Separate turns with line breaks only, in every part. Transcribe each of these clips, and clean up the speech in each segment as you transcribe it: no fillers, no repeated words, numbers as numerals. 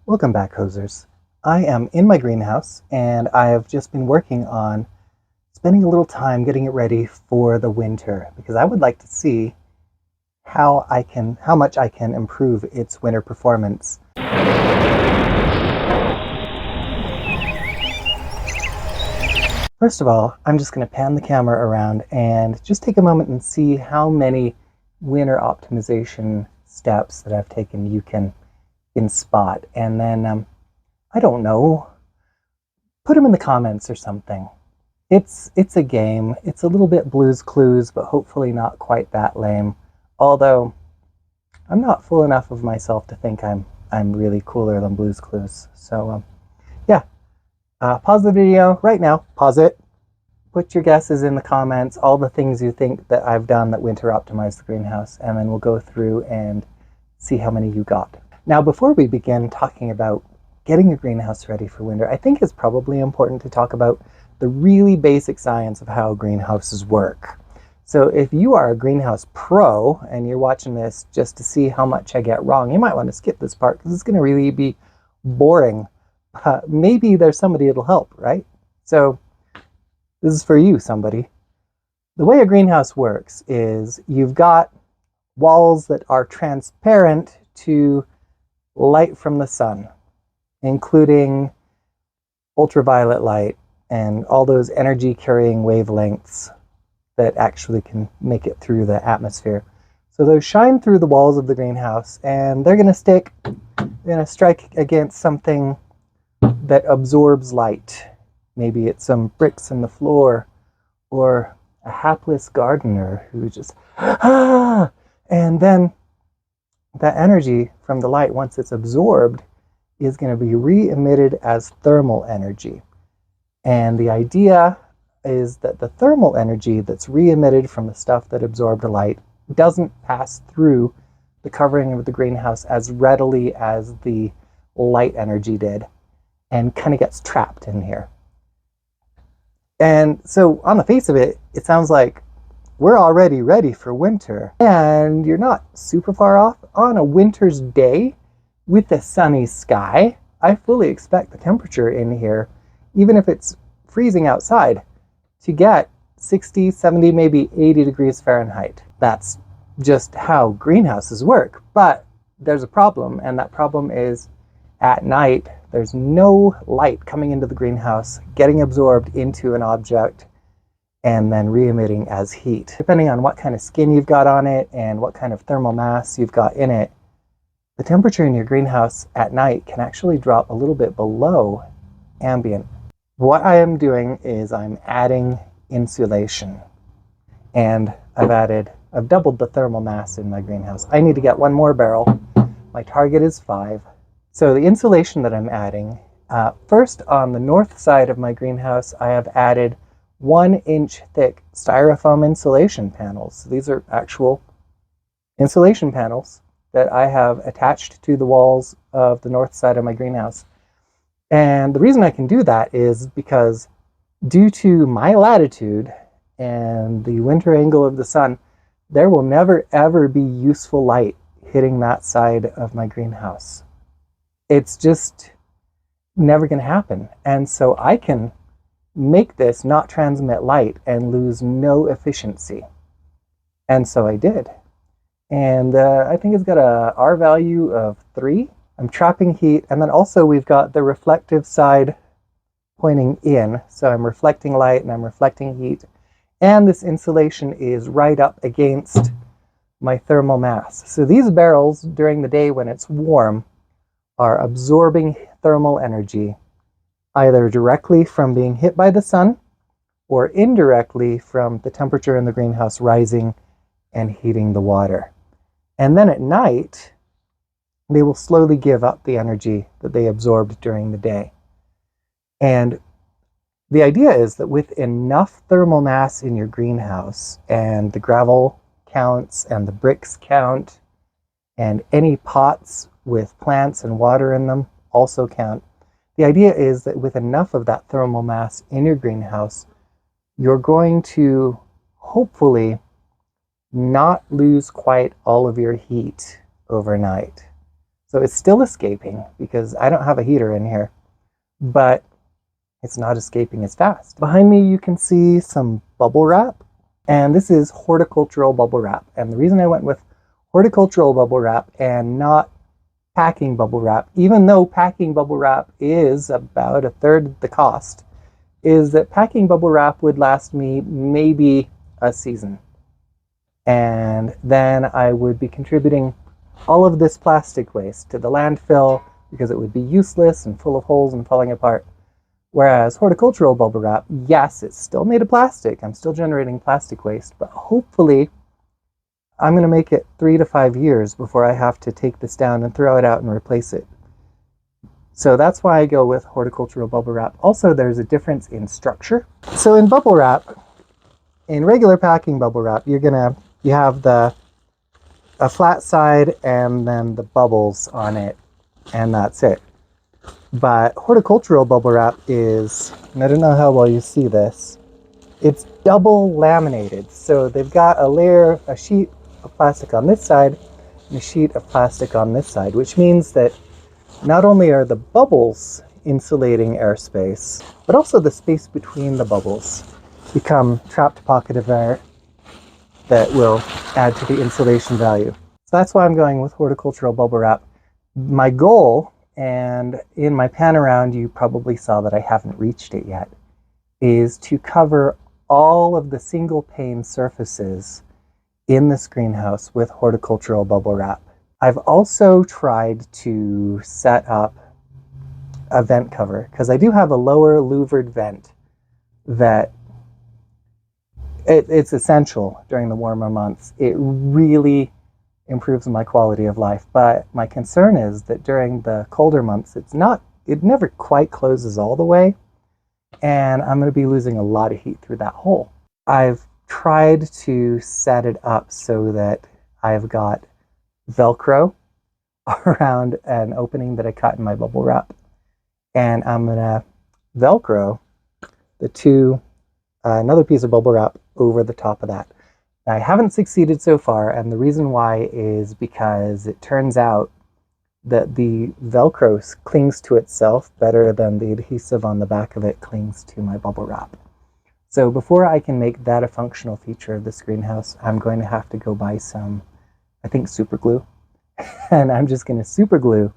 Welcome back, hosers. I am in my greenhouse and I have just been working on spending a little time getting it ready for the winter because I would like to see how much I can improve its winter performance. First of all, I'm just going to pan the camera around and just take a moment and see how many winter optimization steps that I've taken you can spot, and then I don't know, put them in the comments or something. It's a game. It's a little bit Blue's Clues, but hopefully not quite that lame. Although I'm not full enough of myself to think I'm really cooler than Blue's Clues. So yeah, pause the video right now. Pause it. Put your guesses in the comments. All the things you think that I've done that winter optimized the greenhouse, and then we'll go through and see how many you got. Now, before we begin talking about getting your greenhouse ready for winter, I think it's probably important to talk about the really basic science of how greenhouses work. So if you are a greenhouse pro and you're watching this just to see how much I get wrong, you might want to skip this part because it's going to really be boring. Maybe there's somebody it'll help, right? So this is for you, somebody. The way a greenhouse works is you've got walls that are transparent to light from the sun, including ultraviolet light and all those energy carrying wavelengths that actually can make it through the atmosphere. So those shine through the walls of the greenhouse and they're going to strike against something that absorbs light. Maybe it's some bricks in the floor or a hapless gardener who just and then that energy from the light, once it's absorbed, is going to be re-emitted as thermal energy. And the idea is that the thermal energy that's re-emitted from the stuff that absorbed the light doesn't pass through the covering of the greenhouse as readily as the light energy did, and kind of gets trapped in here. And so on the face of it, it sounds like we're already ready for winter, and you're not super far off. On a winter's day with a sunny sky, I fully expect the temperature in here, even if it's freezing outside, to get 60, 70, maybe 80 degrees Fahrenheit. That's just how greenhouses work. But there's a problem, and that problem is at night, there's no light coming into the greenhouse, getting absorbed into an object, and then re-emitting as heat. Depending on what kind of skin you've got on it and what kind of thermal mass you've got in it, the temperature in your greenhouse at night can actually drop a little bit below ambient. What I am doing is I'm adding insulation, and I've doubled the thermal mass in my greenhouse. I need to get one more barrel. My target is 5. So the insulation that I'm adding, first on the north side of my greenhouse, I have added 1-inch thick styrofoam insulation panels. These are actual insulation panels that I have attached to the walls of the north side of my greenhouse. And the reason I can do that is because due to my latitude and the winter angle of the sun, there will never ever be useful light hitting that side of my greenhouse. It's just never going to happen. And so I can make this not transmit light and lose no efficiency. And so I did. And I think it's got a R value of 3. I'm trapping heat, and then also we've got the reflective side pointing in. So I'm reflecting light and I'm reflecting heat. And this insulation is right up against my thermal mass. So these barrels during the day when it's warm are absorbing thermal energy, either directly from being hit by the sun or indirectly from the temperature in the greenhouse rising and heating the water. And then at night, they will slowly give up the energy that they absorbed during the day. And the idea is that with enough thermal mass in your greenhouse, and the gravel counts and the bricks count, and any pots with plants and water in them also count, the idea is that with enough of that thermal mass in your greenhouse, you're going to hopefully not lose quite all of your heat overnight. So it's still escaping because I don't have a heater in here, but it's not escaping as fast. Behind me, you can see some bubble wrap, and this is horticultural bubble wrap. And the reason I went with horticultural bubble wrap and not packing bubble wrap, even though packing bubble wrap is about a third the cost, is that packing bubble wrap would last me maybe a season. And then I would be contributing all of this plastic waste to the landfill because it would be useless and full of holes and falling apart. Whereas horticultural bubble wrap, yes, it's still made of plastic. I'm still generating plastic waste, but hopefully I'm going to make it 3 to 5 years before I have to take this down and throw it out and replace it. So that's why I go with horticultural bubble wrap. Also, there's a difference in structure. So in bubble wrap, in regular packing bubble wrap, you have a flat side and then the bubbles on it, and that's it. But horticultural bubble wrap is, and I don't know how well you see this, it's double laminated. So they've got a sheet of plastic on this side and a sheet of plastic on this side, which means that not only are the bubbles insulating airspace, but also the space between the bubbles become trapped pocket of air that will add to the insulation value. So that's why I'm going with horticultural bubble wrap. My goal, and in my pan around you probably saw that I haven't reached it yet, is to cover all of the single pane surfaces in this greenhouse with horticultural bubble wrap. I've also tried to set up a vent cover because I do have a lower louvered vent that it's essential during the warmer months. It really improves my quality of life, but my concern is that during the colder months it never quite closes all the way, and I'm going to be losing a lot of heat through that hole. I've tried to set it up so that I've got Velcro around an opening that I cut in my bubble wrap, and I'm going to Velcro another piece of bubble wrap over the top of that. I haven't succeeded so far, and the reason why is because it turns out that the Velcro clings to itself better than the adhesive on the back of it clings to my bubble wrap. So before I can make that a functional feature of this greenhouse, I'm going to have to go buy some, I think, super glue. And I'm just going to super glue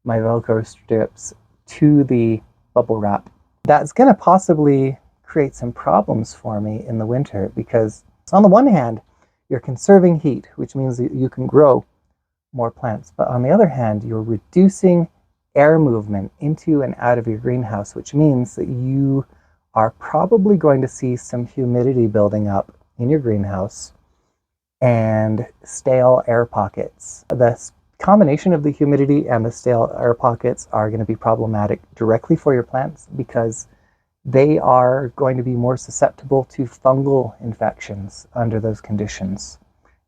my Velcro strips to the bubble wrap. That's going to possibly create some problems for me in the winter because on the one hand, you're conserving heat, which means that you can grow more plants. But on the other hand, you're reducing air movement into and out of your greenhouse, which means that you are probably going to see some humidity building up in your greenhouse and stale air pockets. The combination of the humidity and the stale air pockets are going to be problematic directly for your plants because they are going to be more susceptible to fungal infections under those conditions,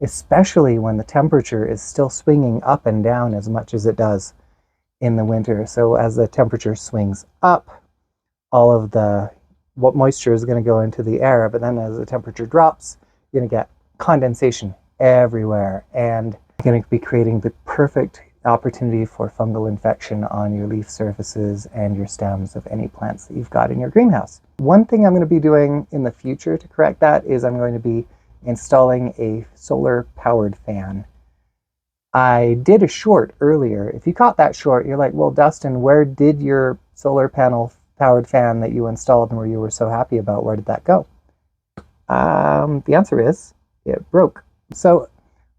especially when the temperature is still swinging up and down as much as it does in the winter. So as the temperature swings up, all of what moisture is going to go into the air, but then as the temperature drops, you're going to get condensation everywhere, and you're going to be creating the perfect opportunity for fungal infection on your leaf surfaces and your stems of any plants that you've got in your greenhouse. One thing I'm going to be doing in the future to correct that is I'm going to be installing a solar powered fan. I did a short earlier. If you caught that short, you're like, well, Dustin, where did your solar panel powered fan that you installed and where you were so happy about, where did that go? The answer is it broke. So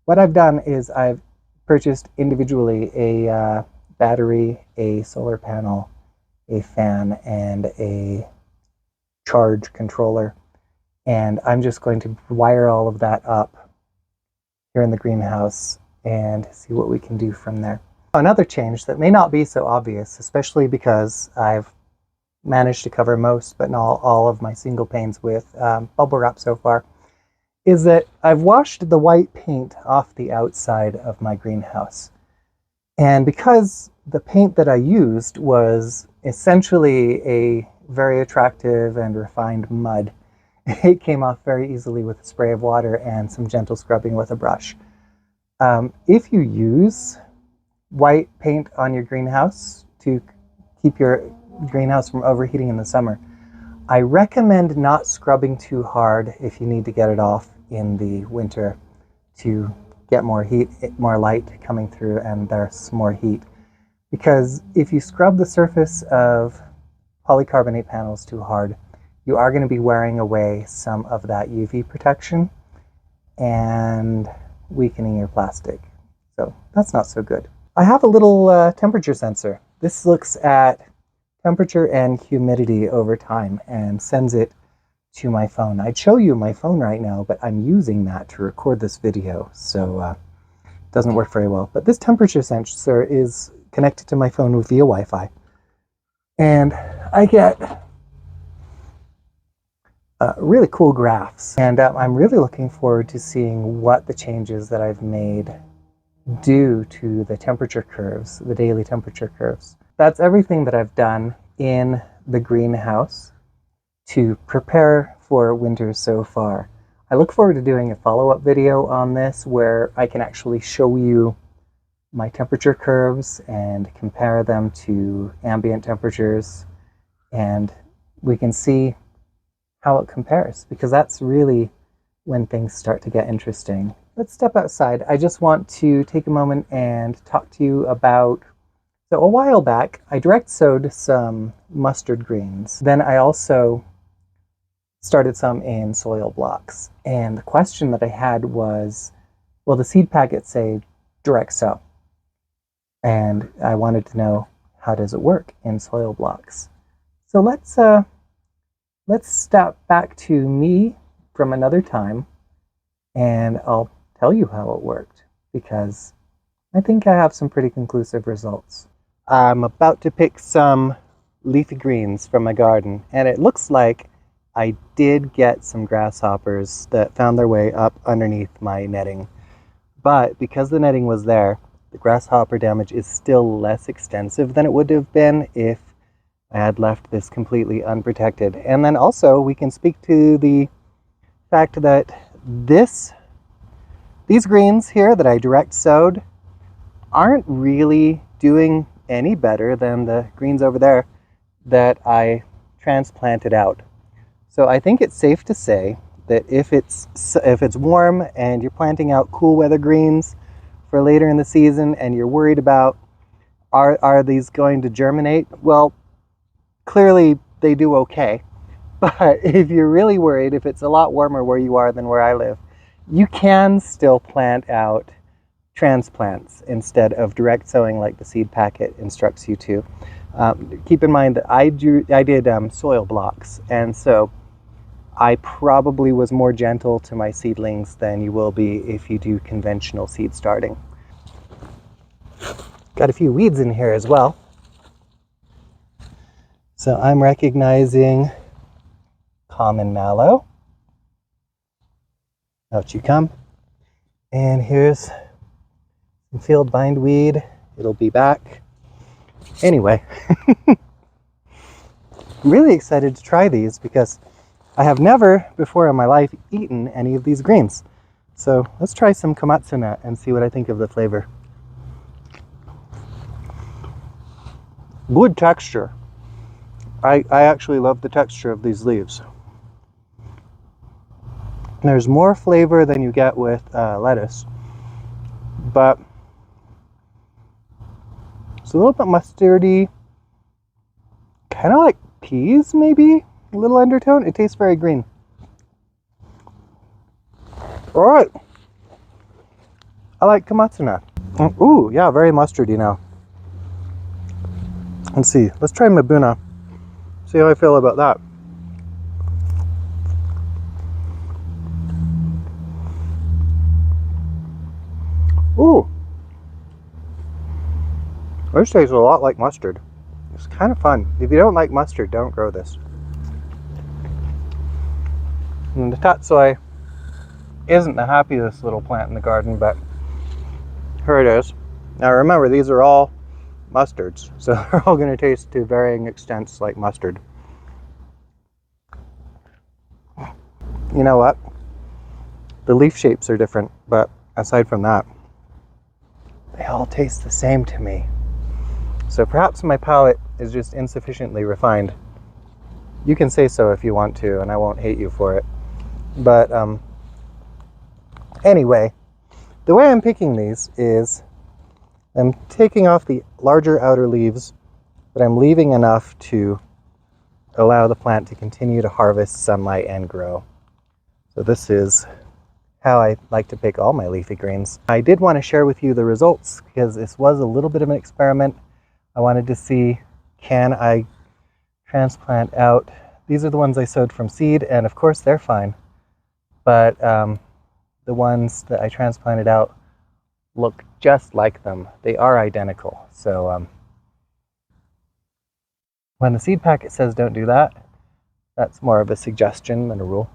what I've done is I've purchased individually a battery, a solar panel, a fan, and a charge controller. And I'm just going to wire all of that up here in the greenhouse and see what we can do from there. Another change that may not be so obvious, especially because I've managed to cover most, but not all of my single panes with bubble wrap so far, is that I've washed the white paint off the outside of my greenhouse. And because the paint that I used was essentially a very attractive and refined mud, it came off very easily with a spray of water and some gentle scrubbing with a brush. If you use white paint on your greenhouse to keep your greenhouse from overheating in the summer. I recommend not scrubbing too hard if you need to get it off in the winter to get more heat, more light coming through, and there's more heat. Because if you scrub the surface of polycarbonate panels too hard, you are going to be wearing away some of that UV protection and weakening your plastic. So that's not so good. I have a little temperature sensor. This looks at temperature and humidity over time and sends it to my phone. I'd show you my phone right now, but I'm using that to record this video, so it doesn't work very well. But this temperature sensor is connected to my phone via Wi-Fi, and I get really cool graphs, and I'm really looking forward to seeing what the changes that I've made due to the temperature curves, the daily temperature curves. That's everything that I've done in the greenhouse to prepare for winter so far. I look forward to doing a follow-up video on this where I can actually show you my temperature curves and compare them to ambient temperatures, and we can see how it compares, because that's really when things start to get interesting. Let's step outside. I just want to take a moment and talk to you about, so a while back, I direct sowed some mustard greens. Then I also started some in soil blocks. And the question that I had was, well, the seed packets say direct sow. And I wanted to know, how does it work in soil blocks? So let's step back to me from another time, and I'll tell you how it worked, because I think I have some pretty conclusive results. I'm about to pick some leafy greens from my garden, and it looks like I did get some grasshoppers that found their way up underneath my netting. But because the netting was there, the grasshopper damage is still less extensive than it would have been if I had left this completely unprotected. And then also we can speak to the fact that these greens here that I direct sowed aren't really doing any better than the greens over there that I transplanted out. So I think it's safe to say that if it's warm and you're planting out cool weather greens for later in the season and you're worried about are these going to germinate, well, clearly they do okay. But if you're really worried, if it's a lot warmer where you are than where I live, you can still plant out transplants instead of direct sowing like the seed packet instructs you to. Keep in mind that I did soil blocks, and so I probably was more gentle to my seedlings than you will be if you do conventional seed starting. Got a few weeds in here as well. So I'm recognizing common mallow. Out you come. And here's some field bindweed. It'll be back. Anyway, I'm really excited to try these because I have never before in my life eaten any of these greens. So let's try some komatsu nut and see what I think of the flavor. Good texture. I actually love the texture of these leaves. There's more flavor than you get with lettuce, but it's a little bit mustardy, kind of like peas maybe, a little undertone. It tastes very green. All right, I like komatsu nut. Ooh, yeah, very mustardy now. Let's see, let's try Mabuna. See how I feel about that. Ooh, this tastes a lot like mustard. It's kind of fun. If you don't like mustard, don't grow this. And the tatsoi isn't the happiest little plant in the garden, but here it is. Now remember, these are all mustards, so they're all going to taste to varying extents like mustard. You know what? The leaf shapes are different, but aside from that, They all taste the same to me. So perhaps my palate is just insufficiently refined. You can say so if you want to, and I won't hate you for it. But anyway, the way I'm picking these is I'm taking off the larger outer leaves, but I'm leaving enough to allow the plant to continue to harvest sunlight and grow. So this is how I like to pick all my leafy greens. I did want to share with you the results because this was a little bit of an experiment. I wanted to see, can I transplant out? These are the ones I sowed from seed, and of course they're fine. But the ones that I transplanted out look just like them. They are identical. So when the seed packet says don't do that, that's more of a suggestion than a rule.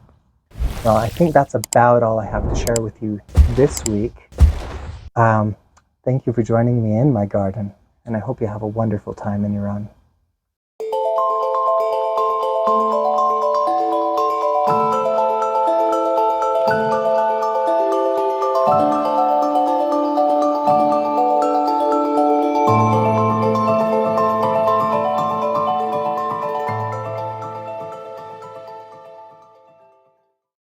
Well, I think that's about all I have to share with you this week. Thank you for joining me in my garden, and I hope you have a wonderful time in your own.